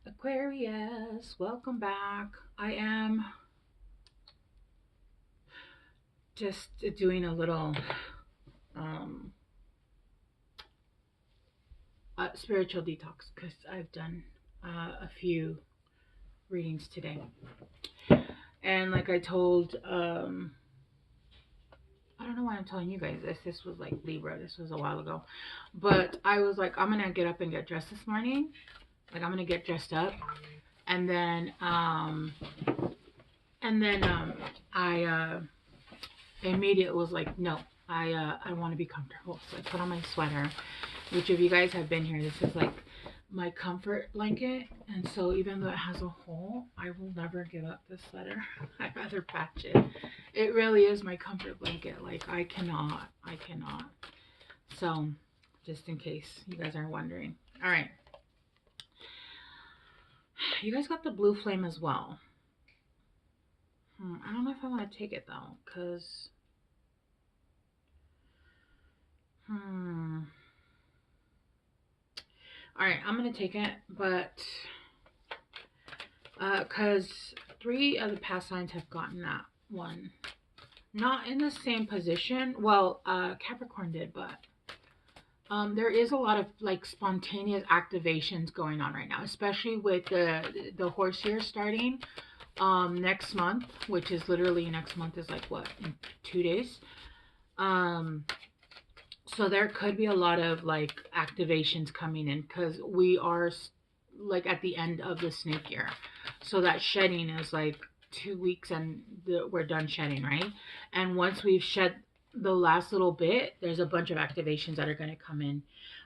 Aquarius, welcome back. I am just doing a little um, spiritual detox because I've done a few readings today. And like I told, I don't know why I'm telling you guys this. This was like Libra. This was a while ago. But I was like, I'm going to get up and get dressed this morning. Like, I'm going to get dressed up. And then, I immediately was like, no, I want to be comfortable. So I put on my sweater, which if you guys have been here, this is like my comfort blanket. And so even though it has a hole, I will never give up this sweater. I'd rather patch it. It really is my comfort blanket. Like I cannot. So just in case you guys are wondering. All right. You guys got the blue flame as well. I don't know if I want to take it though, because all right, I'm gonna take it, but because 3 of the past signs have gotten that one, not in the same position. Well, Capricorn did, but there is a lot of like spontaneous activations going on right now, especially with the horse year starting next month, which is literally next month is like what, in 2 days. So there could be a lot of like activations coming in because we are like at the end of the snake year. So that shedding is like 2 weeks and we're done shedding, right? And once we've shed the last little bit, there's a bunch of activations that are going to come in.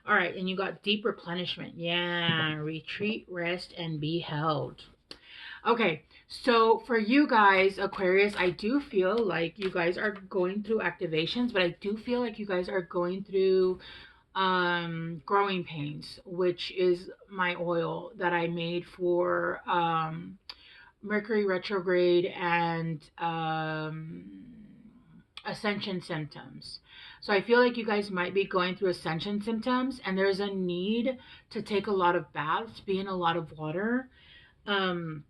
All right, and you got deep replenishment. Yeah, retreat, rest, and be held. Okay, so for you guys, Aquarius, I do feel like you guys are going through activations, but I do feel like you guys are going through growing pains, which is my oil that I made for Mercury retrograde and ascension symptoms. So I feel like you guys might be going through ascension symptoms, and there's a need to take a lot of baths, be in a lot of water. Um,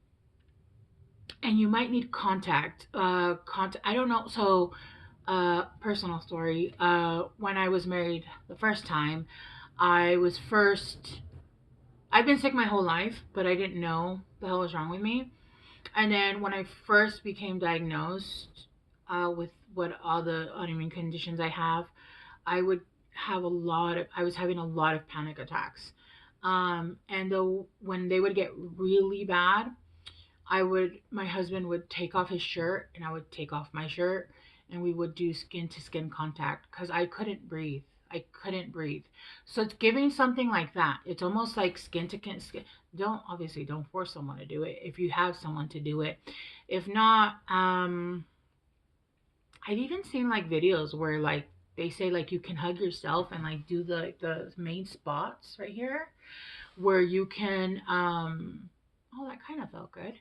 and you might need contact. I don't know. So personal story, when I was married the first time, I was first I've been sick my whole life, but I didn't know the hell was wrong with me. And then when I first became diagnosed with what all the autoimmune conditions I have, I would have I was having a lot of panic attacks. And when they would get really bad, my husband would take off his shirt and I would take off my shirt and we would do skin to skin contact because I couldn't breathe. I couldn't breathe. So it's giving something like that. It's almost like skin to skin. Don't force someone to do it if you have someone to do it. If not, I've even seen like videos where like they say like you can hug yourself and like do the main spots right here where you can oh, that kind of felt good.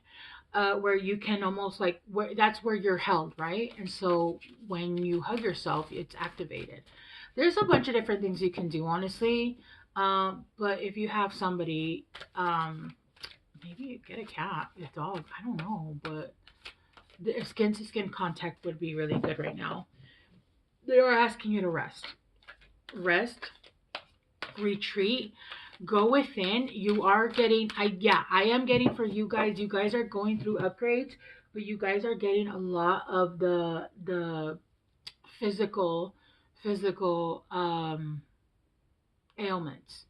Where you can almost like where that's where you're held, right? And so when you hug yourself, it's activated. There's a bunch of different things you can do, honestly. But if you have somebody, maybe get a cat, a dog. I don't know, but the skin to skin contact would be really good right now. They are asking you to rest, retreat, go within. You are getting, I am getting for you guys. You guys are going through upgrades, but you guys are getting a lot of the physical ailments.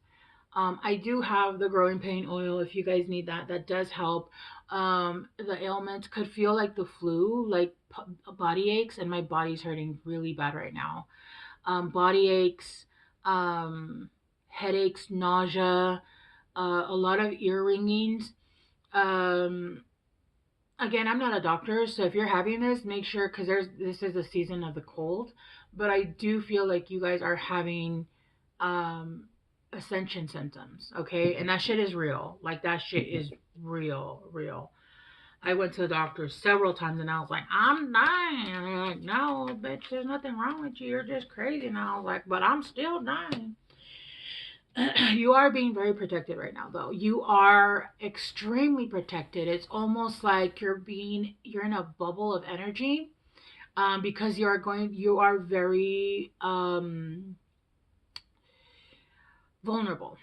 I do have the growing pain oil if you guys need that. That does help. The ailments could feel like the flu, like body aches, and my body's hurting really bad right now. Body aches, headaches, nausea, a lot of ear ringings. Um, Again, I'm not a doctor, so if you're having this, make sure because this is the season of the cold. But I do feel like you guys are having um, ascension symptoms, okay? And that shit is real. Like that shit is real, real. I went to the doctor several times and I was like, I'm dying. And they're like, no, bitch, there's nothing wrong with you. You're just crazy. And I was like, but I'm still dying. You are being very protected right now, though. You are extremely protected. It's almost like you're in a bubble of energy, because you are very vulnerable.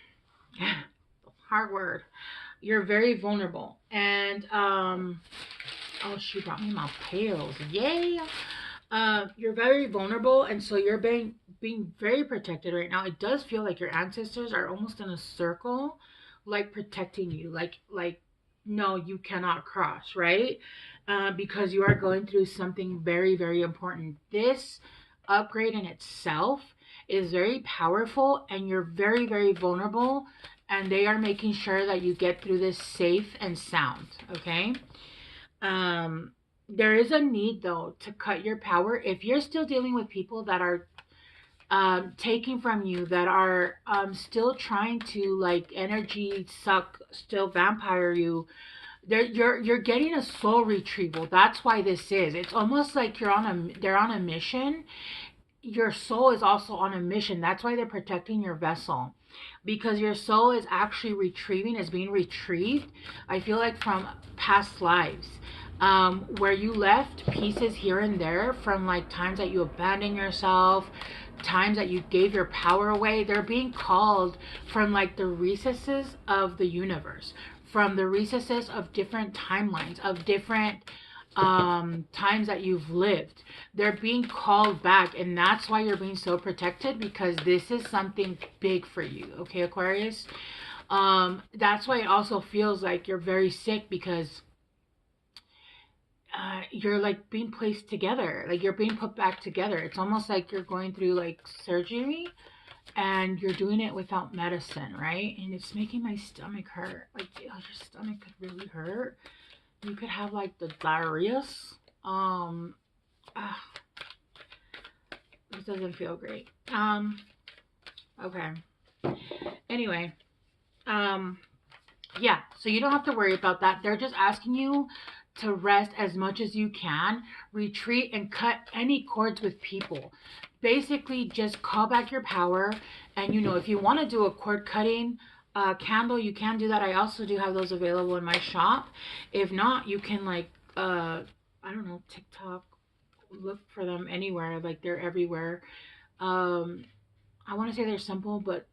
Hard word. You're very vulnerable, and oh, she brought me my pills. Yay! You're very vulnerable, and so you're being very protected right now. It does feel like your ancestors are almost in a circle, like protecting you, like no, you cannot cross, right? Because you are going through something very, very important. This upgrade in itself is very powerful, and you're very, very vulnerable, and they are making sure that you get through this safe and sound. Okay. Um, there is a need though to cut your power if you're still dealing with people that are taking from you, that are still trying to like energy suck, still vampire you. You're getting a soul retrieval. That's why this is. It's almost like they're on a mission. Your soul is also on a mission. That's why they're protecting your vessel, because your soul is actually is being retrieved. I feel like from past lives, where you left pieces here and there from like times that you abandoned yourself, times that you gave your power away. They're being called from like the recesses of the universe, from the recesses of different timelines, of different times that you've lived. They're being called back, and that's why you're being so protected, because this is something big for you. Okay, Aquarius. That's why it also feels like you're very sick, because you're like being placed together, like you're being put back together. It's almost like you're going through like surgery, and you're doing it without medicine, right? And it's making my stomach hurt. Like, oh, your stomach could really hurt. You could have like the diarrhea. Um, ah, this doesn't feel great. Okay. Anyway, um, yeah. So you don't have to worry about that. They're just asking you to rest as much as you can, retreat, and cut any cords with people. Basically, just call back your power. And if you want to do a cord cutting candle, you can do that. I also do have those available in my shop. If not, you can like I don't know, TikTok, look for them anywhere. Like, they're everywhere. Um, I want to say they're simple, but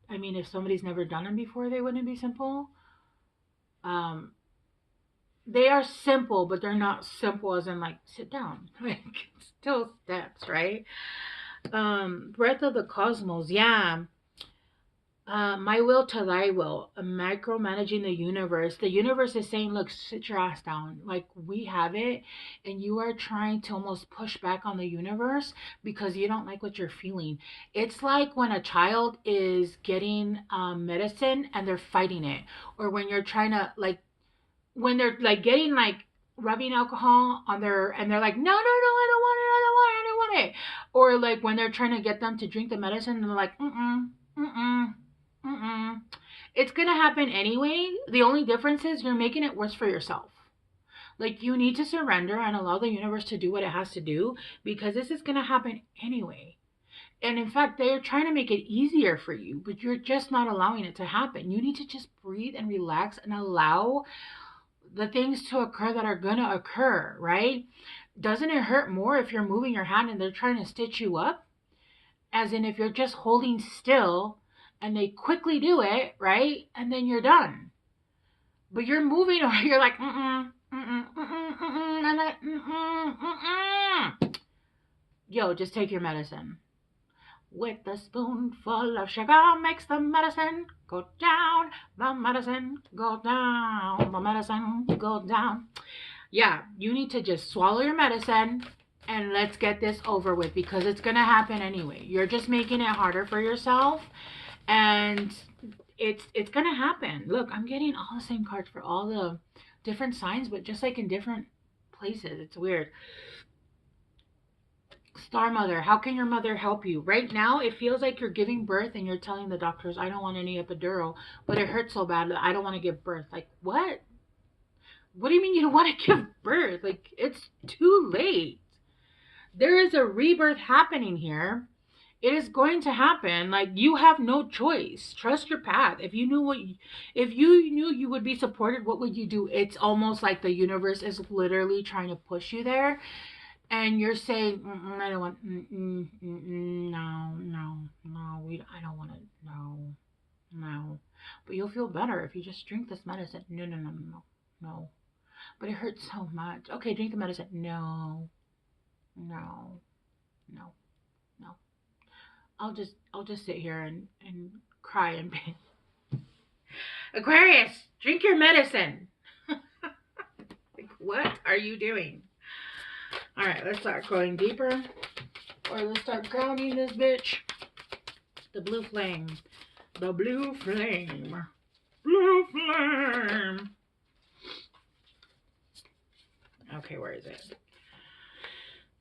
I mean, if somebody's never done them before, they wouldn't be simple. Um, they are simple, but they're not simple as in like sit down. Like, still steps, right? Breath of the Cosmos, yeah. My will to thy will, micromanaging the universe. The universe is saying, look, sit your ass down. Like, we have it, and you are trying to almost push back on the universe because you don't like what you're feeling. It's like when a child is getting medicine and they're fighting it, or when you're trying to, like, when they're like getting like rubbing alcohol on their, and they're like, no, no, no, I don't want it, I don't want it, I don't want it. Or like when they're trying to get them to drink the medicine and they're like, mm-mm, mm-mm, mm-mm. It's gonna happen anyway. The only difference is you're making it worse for yourself. Like, you need to surrender and allow the universe to do what it has to do, because this is gonna happen anyway. And in fact, they're trying to make it easier for you, but you're just not allowing it to happen. You need to just breathe and relax and allow the things to occur that are gonna occur, right? Doesn't it hurt more if you're moving your hand and they're trying to stitch you up? As in, if you're just holding still and they quickly do it, right? And then you're done. But you're moving, or you're like, mm-mm, mm-mm, mm-mm, mm-mm, mm-mm, mm-mm. Yo, just take your medicine. With a spoonful of sugar makes the medicine go down, the medicine go down, the medicine go down. Yeah, you need to just swallow your medicine and let's get this over with, because it's going to happen anyway. You're just making it harder for yourself, and it's going to happen. Look, I'm getting all the same cards for all the different signs, but just like in different places. It's weird. Star Mother, how can your mother help you? Right now, it feels like you're giving birth and you're telling the doctors, I don't want any epidural, but it hurts so bad that I don't want to give birth. Like, what? What do you mean you don't want to give birth? Like, it's too late. There is a rebirth happening here. It is going to happen. Like, you have no choice. Trust your path. If you knew you would be supported, what would you do? It's almost like the universe is literally trying to push you there, and you're saying, I don't want, no, no, no, I don't want to, no, no. But you'll feel better if you just drink this medicine. No, no, no, no, no, no. But it hurts so much. Okay, drink the medicine. No, no, no, no. I'll just sit here and cry and pain. Aquarius, drink your medicine. Like, what are you doing? All right, let's start going deeper, or let's start grounding this bitch. The blue flame, the blue flame, blue flame. Okay, where is it?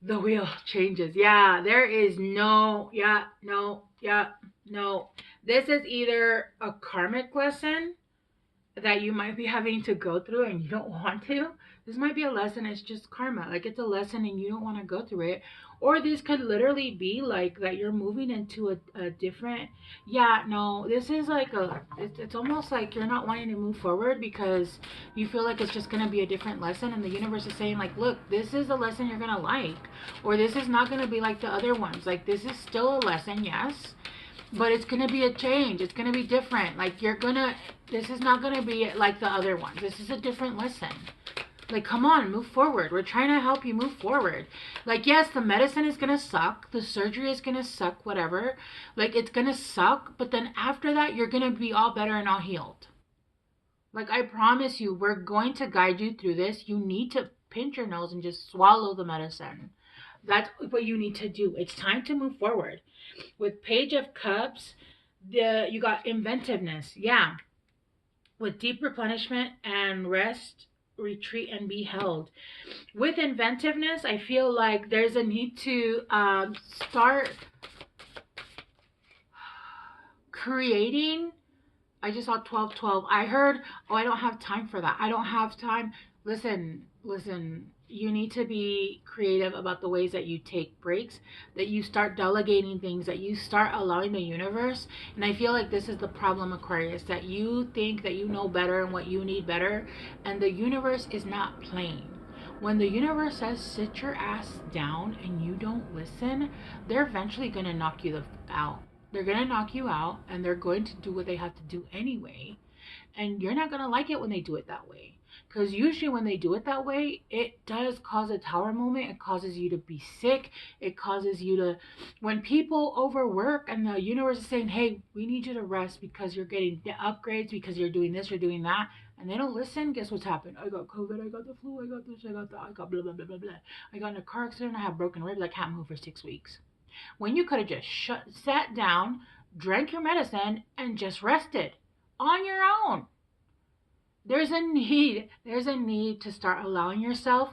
The wheel changes. Yeah, there is no, yeah, no, yeah, no. This is either a karmic lesson that you might be having to go through and you don't want to. This might be a lesson, it's just karma. Like, it's a lesson and you don't want to go through it. Or this could literally be like that you're moving into a different, yeah, no, this is like it's almost like you're not wanting to move forward because you feel like it's just going to be a different lesson, and the universe is saying, like, look, this is a lesson you're going to like, or this is not going to be like the other ones. Like, this is still a lesson, yes, but it's going to be a change. It's going to be different. Like, this is not going to be like the other ones. This is a different lesson. Like, come on, move forward. We're trying to help you move forward. Like, yes, the medicine is going to suck. The surgery is going to suck, whatever. Like, it's going to suck. But then after that, you're going to be all better and all healed. Like, I promise you, we're going to guide you through this. You need to pinch your nose and just swallow the medicine. That's what you need to do. It's time to move forward. With Page of Cups, you got inventiveness. Yeah. With deep replenishment and rest, retreat, and be held. With inventiveness, I feel like there's a need to start creating. I just saw 1212. I heard, oh, I don't have time for that. I don't have time. Listen. You need to be creative about the ways that you take breaks, that you start delegating things, that you start allowing the universe. And I feel like this is the problem, Aquarius, that you think that you know better and what you need better, and the universe is not playing. When the universe says sit your ass down and you don't listen, they're eventually going to knock you out. They're going to knock you out, and they're going to do what they have to do anyway. And you're not going to like it when they do it that way. Because usually when they do it that way, it does cause a tower moment. It causes you to be sick. It causes you to, when people overwork and the universe is saying, hey, we need you to rest because you're getting upgrades, because you're doing this, you're doing that, and they don't listen, guess what's happened? I got COVID, I got the flu, I got this, I got that, I got blah, blah, blah, blah, blah. I got in a car accident, I have broken ribs, I can't move for 6 weeks. When you could have just sat down, drank your medicine, and just rested on your own. There's a need to start allowing yourself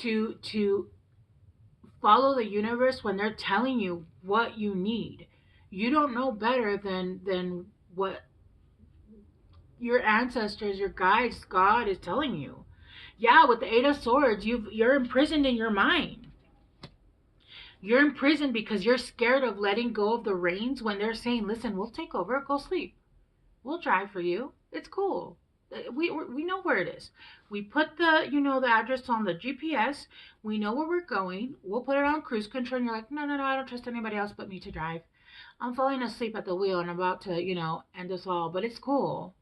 to follow the universe when they're telling you what you need. You don't know better than what your ancestors, your guides, God is telling you. Yeah, with the Eight of Swords, you're imprisoned in your mind. You're imprisoned because you're scared of letting go of the reins when they're saying, listen, we'll take over, go sleep. We'll drive for you. It's cool. We know where it is. We put the address on the GPS. We know where we're going. We'll put it on cruise control. And you're like, no, I don't trust anybody else but me to drive. I'm falling asleep at the wheel and about to, end us all. But it's cool.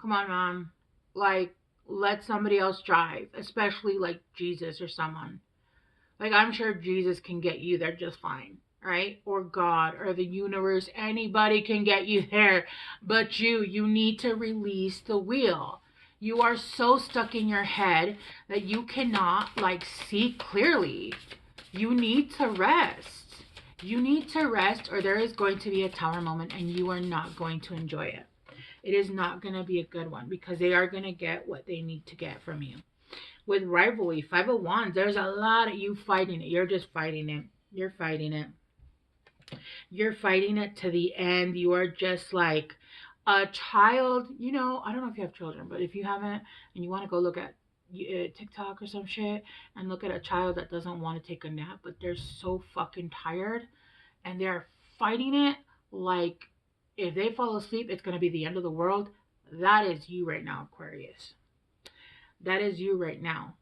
Come on, Mom. Like, let somebody else drive, especially like Jesus or someone. Like, I'm sure Jesus can get you there just fine. Right? Or God or the universe, anybody can get you there, but you need to release the wheel. You are so stuck in your head that you cannot see clearly. You need to rest. You need to rest, or there is going to be a tower moment and you are not going to enjoy it. It is not going to be a good one because they are going to get what they need to get from you. With rivalry, 5 of Wands, there's a lot of you fighting it. You're just fighting it. You're fighting it. You're fighting it to the end. You are just like a child. I don't know if you have children, but if you haven't and you want to go look at TikTok or some shit and look at a child that doesn't want to take a nap, but they're so fucking tired and they're fighting it like if they fall asleep, it's going to be the end of the world. That is you right now, Aquarius. That is you right now.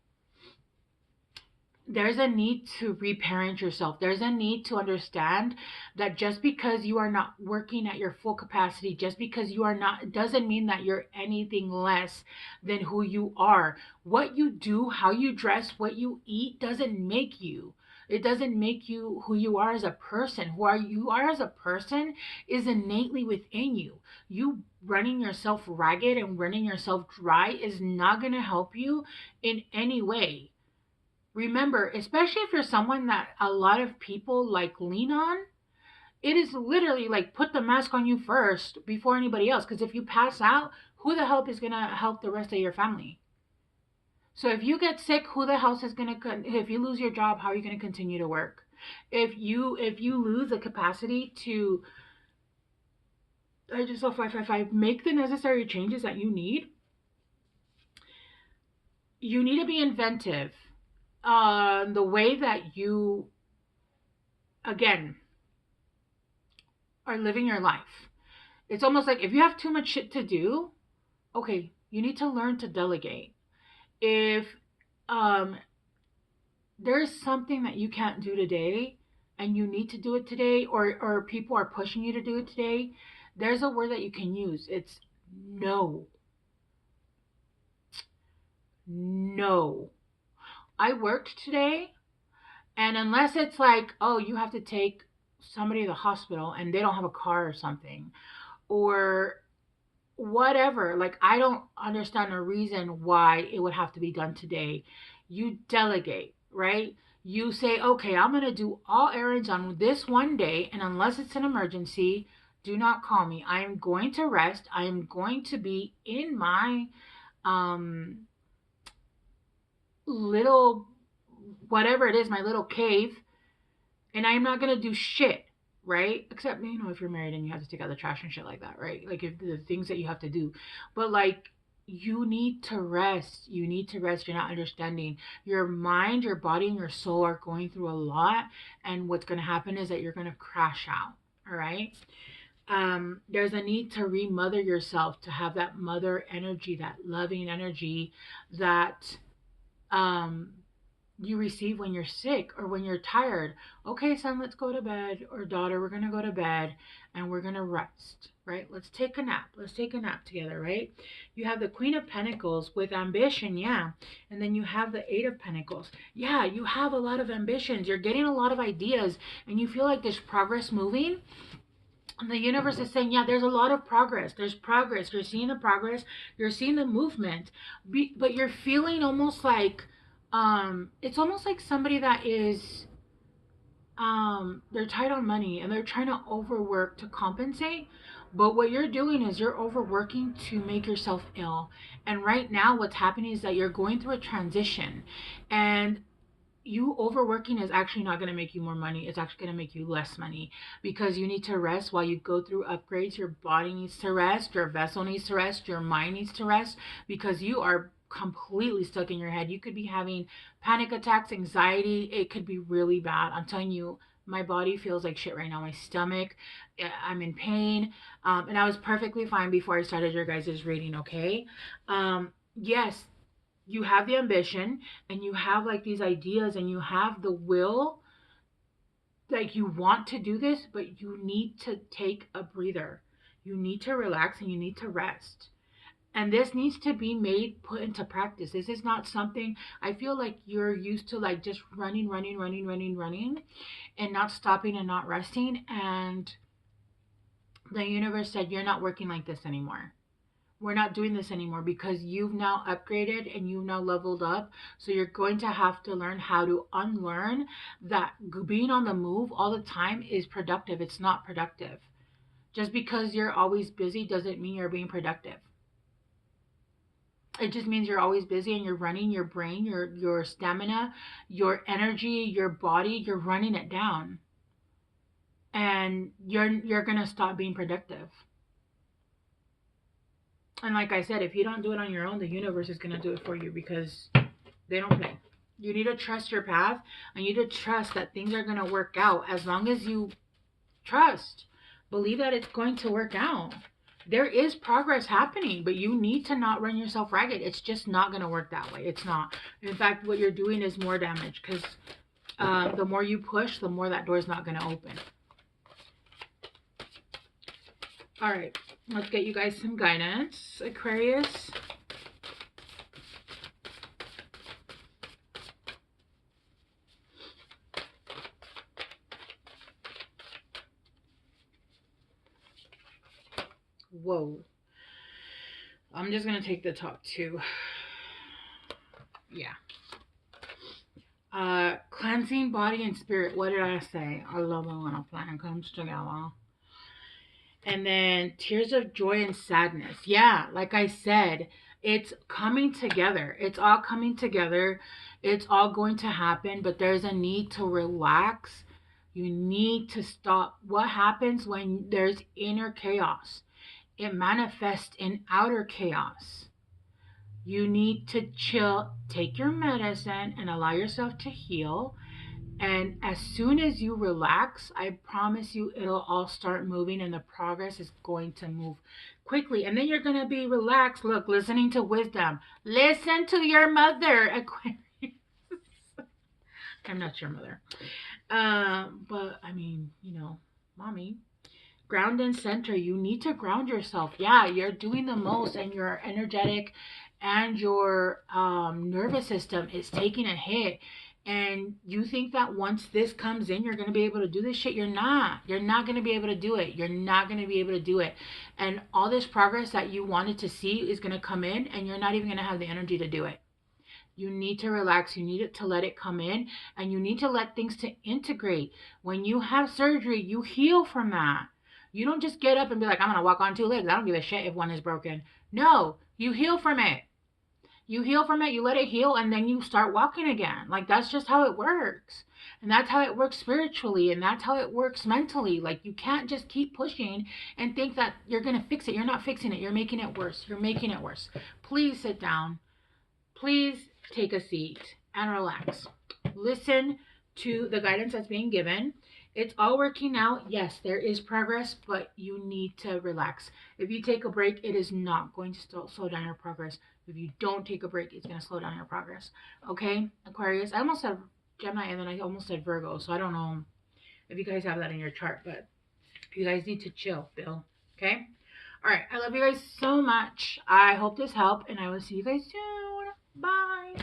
There's a need to reparent yourself. There's a need to understand that just because you are not working at your full capacity, just because you are not, doesn't mean that you're anything less than who you are. What you do, how you dress, what you eat doesn't make you. It doesn't make you who you are as a person. You are as a person is innately within you. You running yourself ragged and running yourself dry is not going to help you in any way. Remember, especially if you're someone that a lot of people like lean on, it is literally like put the mask on you first before anybody else. Because if you pass out, who the hell is going to help the rest of your family? So if you get sick, who the hell is going to, if you lose your job, how are you going to continue to work? If you lose the capacity to, I just saw 555, make the necessary changes that you need to be inventive. The way that you, again, are living your life. It's almost like if you have too much shit to do, okay, you need to learn to delegate. If um, there's something that you can't do today and you need to do it today, or people are pushing you to do it today, there's a word that you can use. It's no. No. I worked today, and unless it's like, oh, you have to take somebody to the hospital and they don't have a car or something, or whatever, like I don't understand a reason why it would have to be done today. You delegate, right? You say, okay, I'm going to do all errands on this one day, and unless it's an emergency, do not call me. I am going to rest. I am going to be in my um little, whatever it is, my little cave, and I'm not going to do shit, right? Except, if you're married and you have to take out the trash and shit like that, right? Like if the things that you have to do. But like, you need to rest. You need to rest. You're not understanding. Your mind, your body, and your soul are going through a lot. And what's going to happen is that you're going to crash out. All right. There's a need to remother yourself, to have that mother energy, that loving energy that um, you receive when you're sick or when you're tired. Okay, son, let's go to bed. Or daughter, we're going to go to bed and we're going to rest, right? Let's take a nap. Let's take a nap together, right? You have the Queen of Pentacles with ambition, yeah. And then you have the Eight of Pentacles. Yeah, you have a lot of ambitions. You're getting a lot of ideas and you feel like there's progress moving. And the universe is saying, yeah, there's a lot of progress. There's progress. You're seeing the progress. You're seeing the movement. But you're feeling almost like, it's almost like somebody that is, they're tight on money and they're trying to overwork to compensate. But what you're doing is you're overworking to make yourself ill. And right now what's happening is that you're going through a transition, and you overworking is actually not going to make you more money. It's actually going to make you less money, because you need to rest while you go through upgrades. Your body needs to rest, your vessel needs to rest, your mind needs to rest, because you are completely stuck in your head. You could be having panic attacks, anxiety. It could be really bad. I'm telling you, my body feels like shit right now. My stomach, I'm in pain. And I was perfectly fine before I started your guys' reading, okay? Yes, you have the ambition and you have like these ideas and you have the will, like you want to do this, but you need to take a breather. You need to relax and you need to rest. And this needs to be put into practice. This is not something, I feel like you're used to, like just running and not stopping and not resting. And the universe said, you're not working like this anymore. We're not doing this anymore, because you've now upgraded and you've now leveled up. So you're going to have to learn how to unlearn that being on the move all the time is productive. It's not productive. Just because you're always busy doesn't mean you're being productive. It just means you're always busy and you're running your brain, your stamina, your energy, your body, you're running it down. And you're going to stop being productive. And like I said, if you don't do it on your own, the universe is going to do it for you, because they don't play. You need to trust your path, and you need to trust that things are going to work out as long as you Trust. Believe that it's going to work out. There is progress happening, but you need to not run yourself ragged. It's just not going to work that way. It's not. In fact, what you're doing is more damage, because the more you push, the more that door is not going to open. All right, let's get you guys some guidance, Aquarius. Whoa. I'm just going to take the top two. Yeah. Cleansing body and spirit. What did I say? I love it when a plan comes together. And then tears of joy and sadness. Yeah, like I said, it's coming together. It's all coming together. It's all going to happen, but there's a need to relax. You need to stop. What happens when there's inner chaos? It manifests in outer chaos. You need to chill, take your medicine, and allow yourself to heal. And as soon as you relax, I promise you it'll all start moving and the progress is going to move quickly. And then you're going to be relaxed. Look, listening to wisdom. Listen to your mother, Aquarius. I'm not your mother. But I mean, you know, mommy. Ground and center. You need to ground yourself. Yeah, you're doing the most and your energetic and your nervous system is taking a hit. And you think that once this comes in, you're going to be able to do this shit. You're not. You're not going to be able to do it. You're not going to be able to do it. And all this progress that you wanted to see is going to come in and you're not even going to have the energy to do it. You need to relax. You need to let it come in and you need to let things to integrate. When you have surgery, you heal from that. You don't just get up and be like, I'm going to walk on two legs. I don't give a shit if one is broken. No, you heal from it. You heal from it, you let it heal, and then you start walking again. Like, that's just how it works. And that's how it works spiritually, and that's how it works mentally. Like, you can't just keep pushing and think that you're going to fix it. You're not fixing it. You're making it worse. You're making it worse. Please sit down. Please take a seat and relax. Listen to the guidance that's being given. It's all working out. Yes, there is progress, but you need to relax. If you take a break, it is not going to slow down your progress. If you don't take a break, it's going to slow down your progress. Okay, Aquarius? I almost said Gemini and then I almost said Virgo, so I don't know if you guys have that in your chart, but you guys need to chill, Bill. Okay? All right, I love you guys so much. I hope this helped, and I will see you guys soon. Bye.